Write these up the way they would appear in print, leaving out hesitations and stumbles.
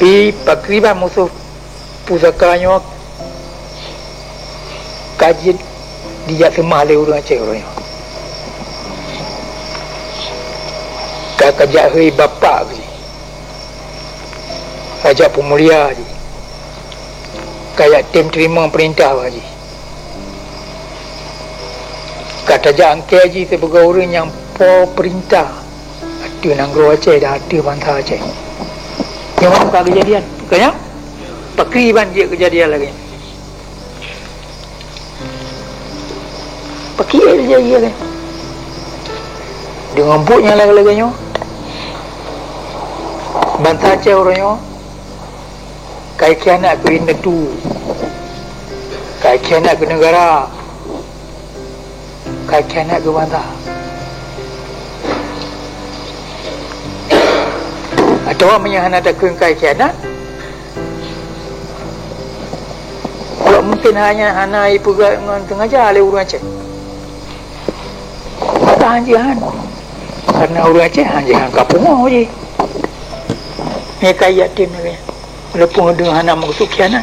Tapi pakriban musuh pusakanya kaji dia semah le urang Aceh orangnya. Kajak hari bapa ni. Kajak pemulia ni. Kayak tim terima perintah haji. Kata jangke haji sebagai orang yang perintah. Ada Nanggro Aceh dah ada bantah Aceh. Yang mana tak kejadian? Bukannya? Pakriban je kejadian lagi. Pakir je dia kan. Dengan buknya lagi-laginya. Bantah Aceh orangnya. Kai kianat ke netu. Kai kianat ke negara. Kai kianat ke bantah. Atau orang yang nak takkan kai kianat. Kalau mungkin hanya hanai pegat dengan tengah jalan orang Aceh. Tak hanjihan. Karena orang Aceh hanjihan kapung je. Ni kaya tim ni. Walaupun dengan anak maksud kianat.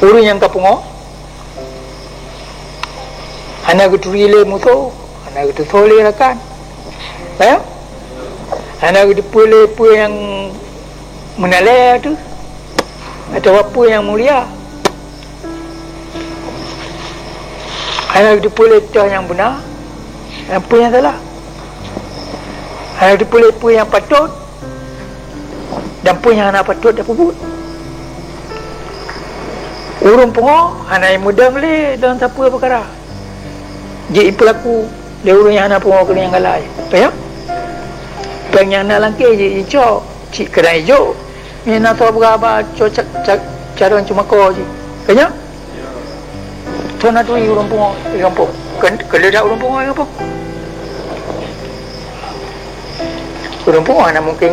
Orang yang kapung anak itu rile musuh, anak itu soleh rakan. Ya? Anak itu apa yang menalai tu atau apa yang mulia. Anak itu boleh tahu yang benar, apa yang salah. Anak itu boleh apa yang patut dan apa yang anak patut dah puput. Urung pengok, anak yang muda boleh dalam siapa perkara. Jadi pelaku, dia urung yang anak pengok kena yang galai. Faham? Peng yang nak langkih je, hijau. Cik kedai hijau. Ni nak tahu berapa, cara cuma kau je. Faham? Tuan nak tuan urung pengok, urung pengok. Kalau dah urung pengok, urung pengok. Urung pengok anak mungkin